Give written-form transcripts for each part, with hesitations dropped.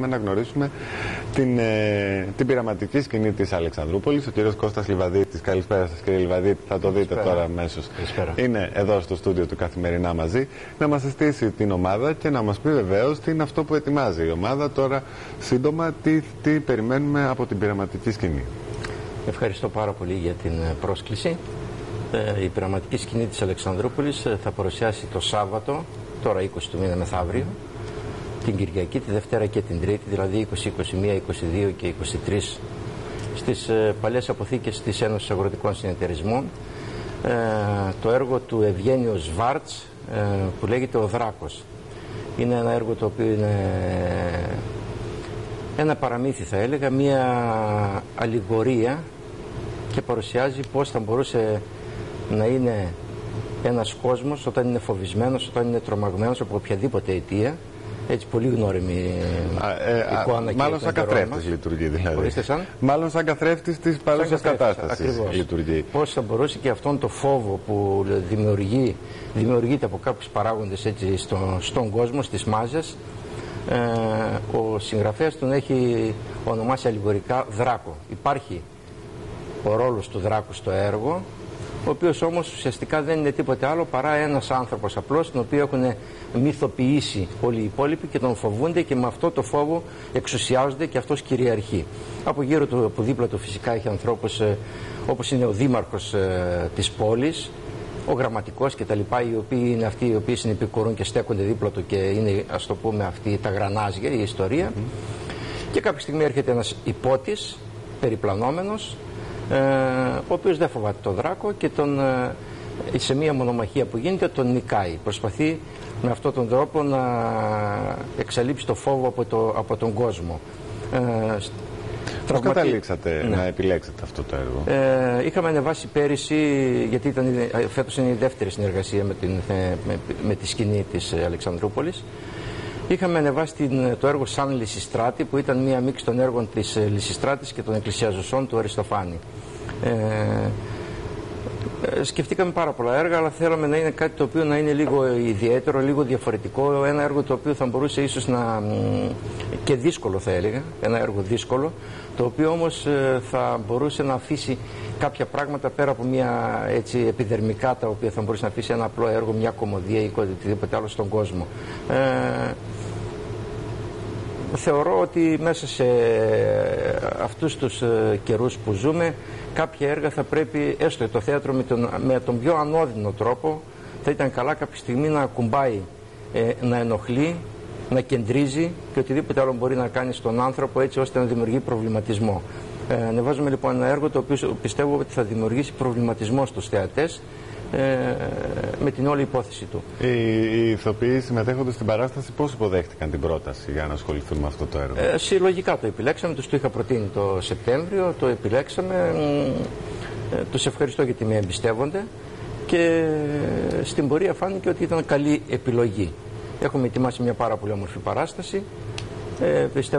Να γνωρίσουμε την πειραματική σκηνή της Αλεξανδρούπολης. Ο κύριος Κώστας Λιβαδίτης. Καλησπέρα σας, κύριε Λιβαδίτη. Θα το δείτε τώρα αμέσως. Είναι εδώ στο στούντιο του Καθημερινά Μαζί να μας συστήσει την ομάδα και να μας πει βεβαίως τι είναι αυτό που ετοιμάζει η ομάδα τώρα σύντομα, τι περιμένουμε από την πειραματική σκηνή. Ευχαριστώ πάρα πολύ για την πρόσκληση. Η πειραματική σκηνή της Αλεξανδρούπολης θα παρουσιάσει το Σάββατο, τώρα 20 του μήνα μεθαύριο, την Κυριακή, τη Δευτέρα και την Τρίτη, δηλαδή 20, 21, 22 και 23, στις παλιές αποθήκες της Ένωσης Αγροτικών Συνεταιρισμών. Το έργο του Ευγένιο Σβάρτς που λέγεται «Ο Δράκος». Είναι ένα έργο το οποίο είναι ένα παραμύθι, θα έλεγα, μια αλληγορία, και παρουσιάζει πώς θα μπορούσε να είναι ένας κόσμος όταν είναι φοβισμένος, όταν είναι τρομαγμένος από οποιαδήποτε αιτία. Έτσι, πολύ γνώριμη εικόνα. Μάλλον σαν καθρέφτης λειτουργεί, δηλαδή. Μάλλον σαν καθρέφτης της παρούσας κατάστασης λειτουργεί. Πώς θα μπορούσε και αυτόν το φόβο που δημιουργείται από κάποιους παράγοντες έτσι, στον κόσμο, στις μάζες, ο συγγραφέας τον έχει ονομάσει αλληγορικά Δράκο. Υπάρχει ο ρόλος του Δράκου στο έργο, ο οποίος όμως ουσιαστικά δεν είναι τίποτε άλλο παρά ένας άνθρωπος απλός, τον οποίο έχουν μυθοποιήσει όλοι οι υπόλοιποι και τον φοβούνται, και με αυτό το φόβο εξουσιάζονται και αυτός κυριαρχεί. Από γύρω του, από δίπλα του φυσικά έχει ανθρώπους όπως είναι ο δήμαρχος της πόλης, ο γραμματικός κτλ., οι οποίοι είναι αυτοί οι οποίοι συνεπικουρούν και στέκονται δίπλα του και είναι, ας το πούμε, αυτοί τα γρανάζια, η ιστορία. Και κάποια στιγμή έρχεται ένας υπότης, περιπλανόμενος, ο οποίος δεν φοβάται τον Δράκο και σε μια μονομαχία που γίνεται τον νικάει. Προσπαθεί με αυτόν τον τρόπο να εξαλείψει το φόβο από τον κόσμο. Πώς καταλήξατε να επιλέξετε αυτό το έργο? Είχαμε ανεβάσει πέρυσι, γιατί φέτος είναι η δεύτερη συνεργασία με τη σκηνή της Αλεξανδρούπολης. Είχαμε ανεβάσει το έργο Σαν Λυσιστράτη, που ήταν μία μίξη των έργων της Λυσιστράτης και των Εκκλησιαζωσών του Αριστοφάνη. Σκεφτήκαμε πάρα πολλά έργα, αλλά θέλαμε να είναι κάτι το οποίο να είναι λίγο ιδιαίτερο, λίγο διαφορετικό, ένα έργο το οποίο θα μπορούσε ίσως να... και δύσκολο, θα έλεγα, ένα έργο δύσκολο, το οποίο όμως θα μπορούσε να αφήσει κάποια πράγματα πέρα από μια έτσι επιδερμικά, τα οποία θα μπορούσε να αφήσει ένα απλό έργο, μια κωμωδία ή οτιδήποτε άλλο στον κόσμο. Θεωρώ ότι μέσα σε αυτούς τους καιρούς που ζούμε, κάποια έργα θα πρέπει, έστω το θέατρο με τον πιο ανώδυνο τρόπο, θα ήταν καλά κάποια στιγμή να ακουμπάει, να ενοχλεί, να κεντρίζει και οτιδήποτε άλλο μπορεί να κάνει στον άνθρωπο, έτσι ώστε να δημιουργεί προβληματισμό. Ανεβάζουμε λοιπόν ένα έργο το οποίο πιστεύω ότι θα δημιουργήσει προβληματισμό στους θεατές, με την όλη υπόθεση του. Οι ηθοποιοί συμμετέχοντες στην παράσταση πώς υποδέχτηκαν την πρόταση για να ασχοληθούν με αυτό το έργο? Συλλογικά το επιλέξαμε, τους το είχα προτείνει το Σεπτέμβριο, το επιλέξαμε, τους ευχαριστώ γιατί με εμπιστεύονται και στην πορεία φάνηκε ότι ήταν καλή επιλογή. Έχουμε ετοιμάσει μια πάρα πολύ όμορφη παράσταση.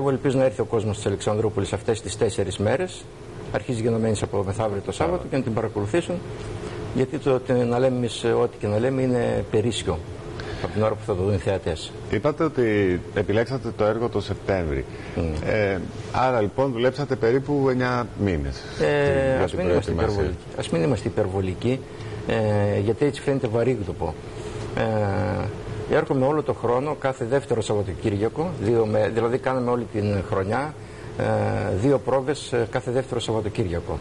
Ελπίζω να έρθει ο κόσμος της Αλεξανδρούπολης αυτές τις 4 μέρες. Αρχίζει γενομένης από μεθαύριο το Σάββατο και να την παρακολουθήσουν. Γιατί να λέμε εμείς ό,τι και να λέμε είναι περίσσιο από την ώρα που θα το δουν οι θεατές. Είπατε ότι επιλέξατε το έργο το Σεπτέμβρη. Άρα λοιπόν δουλέψατε περίπου 9 μήνες. Ας μην είμαστε υπερβολικοί, γιατί έτσι φαίνεται βαρύγδουπο. Έρχομαι όλο το χρόνο, κάθε δεύτερο Σαββατοκύριακο, δηλαδή κάναμε όλη την χρονιά 2 πρόβες κάθε δεύτερο Σαββατοκύριακο.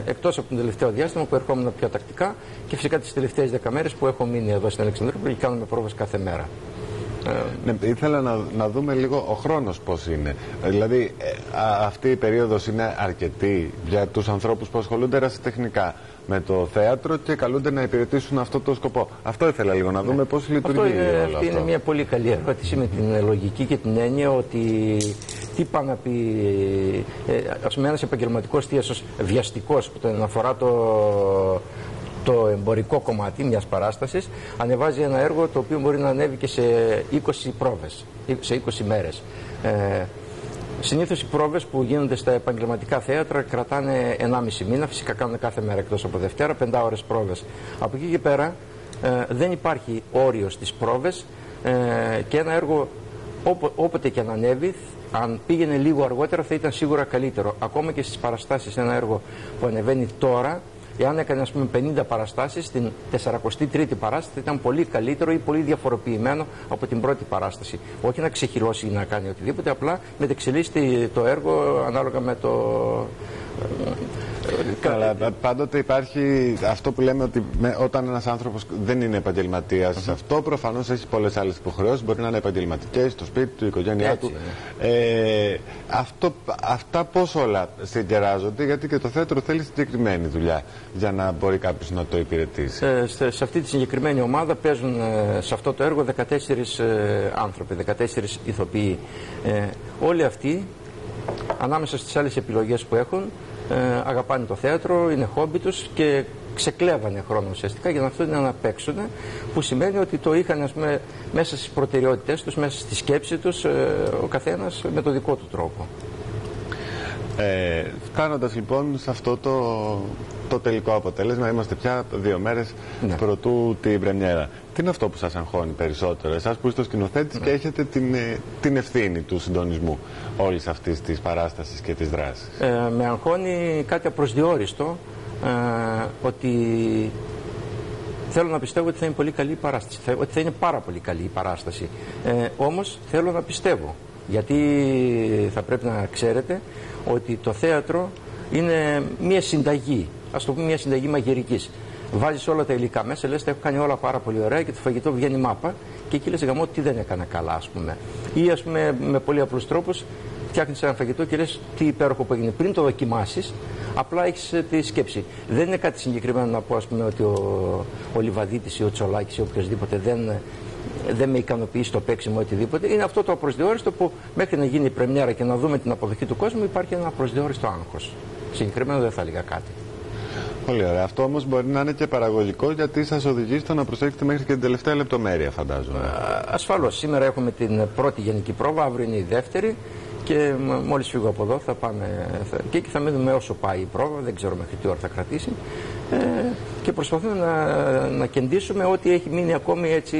Εκτός από το τελευταίο διάστημα που ερχόμουν πιο τακτικά, και φυσικά τις τελευταίες 10 μέρες που έχω μείνει εδώ στην Αλεξανδρούπολη και κάνουμε πρόβες κάθε μέρα. Ήθελα να δούμε λίγο ο χρόνος πώς είναι. Δηλαδή αυτή η περίοδος είναι αρκετή για τους ανθρώπους που ασχολούνται ερασιτεχνικά με το θέατρο και καλούνται να υπηρετήσουν αυτό το σκοπό? Αυτό ήθελα λίγο να δούμε πώς λειτουργεί όλο αυτό. Είναι μια πολύ καλή ερώτηση, με την λογική και την έννοια ότι τι πάει να πει, ας πούμε, ένας επαγγελματικός θείασος βιαστικός που τον αφορά το εμπορικό κομμάτι μιας παράστασης, ανεβάζει ένα έργο το οποίο μπορεί να ανέβει και σε 20 πρόβες, σε 20 μέρες. Συνήθως οι πρόβες που γίνονται στα επαγγελματικά θέατρα κρατάνε 1,5 μήνα, φυσικά κάνουν κάθε μέρα εκτός από Δευτέρα, 5 ώρες πρόβες. Από εκεί και πέρα δεν υπάρχει όριο στις πρόβες, και ένα έργο όποτε και αν ανέβει αν πήγαινε λίγο αργότερα θα ήταν σίγουρα καλύτερο. Ακόμα και στις παραστάσεις, ένα έργο που ανεβαίνει τώρα, εάν έκανε ας πούμε 50 παραστάσεις, στην 43η παράσταση ήταν πολύ καλύτερο ή πολύ διαφοροποιημένο από την πρώτη παράσταση. Όχι να ξεχυλώσει ή να κάνει οτιδήποτε, απλά μετεξελίσσεται το έργο ανάλογα με το... Αλλά πάντοτε υπάρχει αυτό που λέμε ότι όταν ένας άνθρωπος δεν είναι επαγγελματίας, αυτό προφανώς έχει πολλές άλλες υποχρεώσεις. Μπορεί να είναι επαγγελματικές, στο σπίτι του, η οικογένειά του. Αυτά πώς όλα συγκεράζονται, γιατί και το θέατρο θέλει συγκεκριμένη δουλειά για να μπορεί κάποιος να το υπηρετήσει. Σε αυτή τη συγκεκριμένη ομάδα παίζουν σε αυτό το έργο 14 άνθρωποι, 14 ηθοποιοί. Όλοι αυτοί, ανάμεσα στις άλλες επιλογές που έχουν, αγαπάνε το θέατρο, είναι χόμπι τους και ξεκλέβανε χρόνο ουσιαστικά για να αυτό να παίξουν, που σημαίνει ότι το είχαν ας πούμε, μέσα στις προτεραιότητες τους, μέσα στη σκέψη τους, ο καθένας με το δικό του τρόπο. Φτάνοντας λοιπόν σε αυτό το τελικό αποτέλεσμα, είμαστε πια 2 μέρες προτού την πρεμιέρα. Τι είναι αυτό που σας αγχώνει περισσότερο, εσάς που είστε ο σκηνοθέτης και έχετε την ευθύνη του συντονισμού όλης αυτής της παράστασης και της δράσης? Με αγχώνει κάτι απροσδιόριστο, ότι θέλω να πιστεύω ότι θα είναι πολύ καλή η παράσταση, ότι θα είναι πάρα πολύ καλή η παράσταση. Όμως θέλω να πιστεύω, γιατί θα πρέπει να ξέρετε ότι το θέατρο είναι μια συνταγή, ας το πούμε μια συνταγή μαγειρικής. Βάζεις όλα τα υλικά μέσα, λες τα έχω κάνει όλα πάρα πολύ ωραία και το φαγητό βγαίνει μάπα και εκεί λες γαμώ τι δεν έκανα καλά ας πούμε. Ή ας πούμε με πολύ απλούς τρόπους φτιάχνεις ένα φαγητό και λες τι υπέροχο που έγινε. Πριν το δοκιμάσεις, απλά έχεις τη σκέψη. Δεν είναι κάτι συγκεκριμένο να πω ας πούμε ότι ο Λιβαδίτης ή ο Τσολάκης ή οποιοδήποτε δεν με ικανοποιεί στο παίξιμο οτιδήποτε. Είναι αυτό το απροσδιόριστο που μέχρι να γίνει η πρεμιέρα και να δούμε την αποδοχή του κόσμου υπάρχει ένα απροσδιόριστο άγχος. Συγκεκριμένο δεν θα έλεγα κάτι. Πολύ ωραία. Αυτό όμως μπορεί να είναι και παραγωγικό, γιατί σας οδηγεί στο να προσέξετε μέχρι και την τελευταία λεπτομέρεια, φαντάζομαι. Ασφαλώς. Σήμερα έχουμε την πρώτη γενική πρόβα, αύριο είναι η δεύτερη. Και μόλις φύγω από εδώ θα πάμε και εκεί θα μείνουμε όσο πάει η πρόβα, δεν ξέρω μέχρι τι ώρα θα κρατήσει, και προσπαθούμε να κεντήσουμε ό,τι έχει μείνει ακόμη έτσι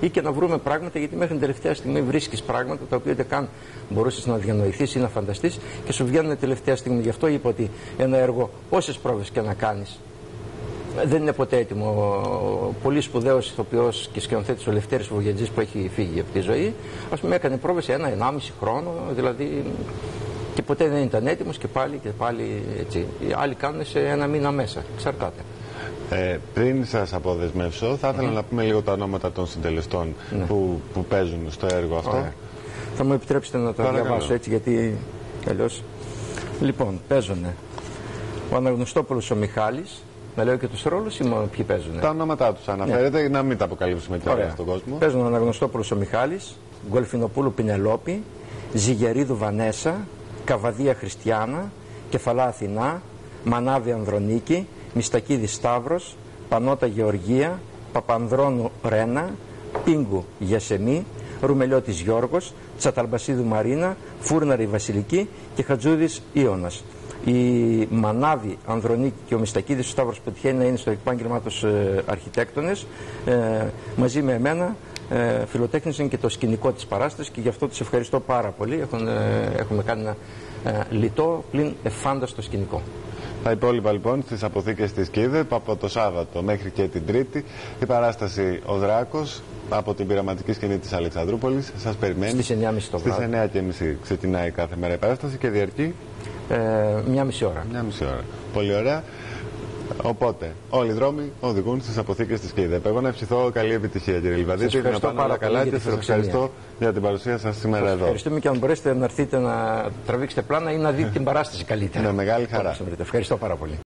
ή και να βρούμε πράγματα, γιατί μέχρι την τελευταία στιγμή βρίσκεις πράγματα τα οποία ούτε καν μπορούσες να διανοηθείς ή να φανταστείς και σου βγαίνουν τελευταία στιγμή. Γι' αυτό είπα ότι ένα έργο όσες πρόβες και να κάνεις δεν είναι ποτέ έτοιμο. Ο πολύ σπουδαίος ηθοποιός και σκηνοθέτης ο Λευτέρης Βογιατζής που έχει φύγει από τη ζωή, ας πούμε, έκανε πρόβες 1-1,5 χρόνο, δηλαδή, και ποτέ δεν ήταν έτοιμος και πάλι έτσι. Οι άλλοι κάνουν σε 1 μήνα μέσα, εξαρτάται. Πριν σας αποδεσμεύσω, θα ήθελα να πούμε λίγο τα ονόματα των συντελεστών που παίζουν στο έργο αυτό. Ωραία. Θα μου επιτρέψετε να τα διαβάσω έτσι, γιατί αλλιώς. Λοιπόν, παίζουν ο Αναγνωστόπουλος ο Μιχάλης. Να λέω και τους ρόλους ή μόνο ποιοι παίζουν? Τα ονόματά τους αναφέρετε, να μην τα αποκαλύψουμε και όλα στον κόσμο. Παίζουν ο Αναγνωστόπουλος ο Μιχάλης, Γκολφινοπούλου Πινελόπη, Ζυγερίδου Βανέσα, Καβαδία Χριστιάνα, Κεφαλά Αθηνά, Μανάβη Ανδρονίκη, Μιστακίδη Σταύρος, Πανώτα Γεωργία, Παπανδρώνου Ρένα, Πίγκου Γιασεμή, Ρουμελιώτης Γιώργος, Τσαταλμπασίδου Μαρίνα, Φούρναρη Βασιλική και Χατζούδης Ιώνας. Η Μανάβη Ανδρονίκη και ο Μιστακίδης ο Σταύρος που τυχαίνει να είναι στο επάγγελμά τους αρχιτέκτονες, μαζί με εμένα φιλοτέχνησαν και το σκηνικό της παράστασης και γι' αυτό τους ευχαριστώ πάρα πολύ. Έχουμε κάνει ένα λιτό πλην εφάνταστο σκηνικό. Τα υπόλοιπα λοιπόν στις αποθήκες της ΚΙΔΕ από το Σάββατο μέχρι και την Τρίτη. Η παράσταση Ο Δράκος από την πειραματική σκηνή της Αλεξανδρούπολης σας περιμένει. Στις 9.30 το βράδυ. Στις 9.30 ξεκινάει κάθε μέρα η παράσταση και διαρκεί 1,5 ώρα. 1,5 ώρα. Πολύ ωραία. Οπότε, όλοι οι δρόμοι οδηγούν στις αποθήκες της ΚΙΔΕ. Εγώ να ευχηθώ καλή επιτυχία, κύριε Λιβαδίτη. Να πάνε όλα καλά και σας ευχαριστώ για την παρουσία σας σήμερα εδώ. Ευχαριστούμε και αν μπορέσετε να έρθετε να τραβήξετε πλάνα ή να δείτε την παράσταση καλύτερα. Με μεγάλη χαρά. Ευχαριστώ πάρα πολύ.